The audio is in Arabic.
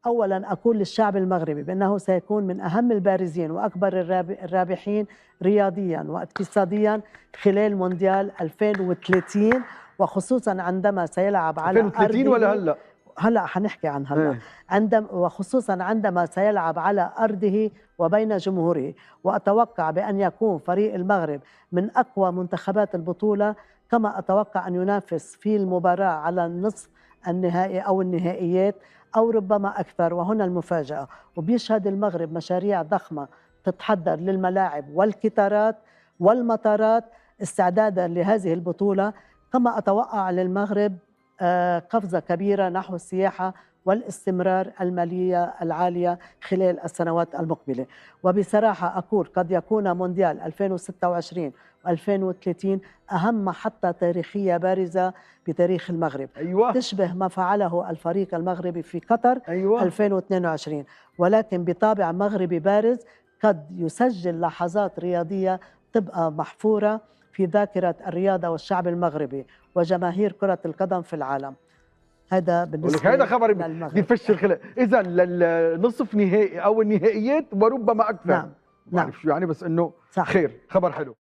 أولا أقول للشعب المغربي بأنه سيكون من أهم البارزين وأكبر الرابحين رياضيا واقتصاديا خلال مونديال 2030، وخصوصا عندما سيلعب على 2030 ولا أرضه. هلا حنحكي عن هلا. وخصوصا عندما سيلعب على أرضه وبين جمهوره، وأتوقع بأن يكون فريق المغرب من أقوى منتخبات البطولة، كما أتوقع أن ينافس في المباراة على النصف النهائي أو النهائيات أو ربما أكثر. وهنا المفاجأة، وبيشهد المغرب مشاريع ضخمة تتحضر للملاعب والكتارات والمطارات استعدادا لهذه البطولة. كما أتوقع للمغرب قفزة كبيرة نحو السياحة والاستمرار المالية العالية خلال السنوات المقبلة. وبصراحة أقول قد يكون مونديال 2026 و2030 أهم محطة تاريخية بارزة بتاريخ المغرب. تشبه ما فعله الفريق المغربي في قطر 2022، ولكن بطابع مغربي بارز قد يسجل لحظات رياضية تبقى محفورة في ذاكرة الرياضة والشعب المغربي وجماهير كرة القدم في العالم. هذا بالنسبة هذا خبر بفش الخلاف. إذا للنصف نهائي أو النهائيات وربما أكثر. نعم. ما بعرف شو يعني، بس إنه خير، خبر حلو.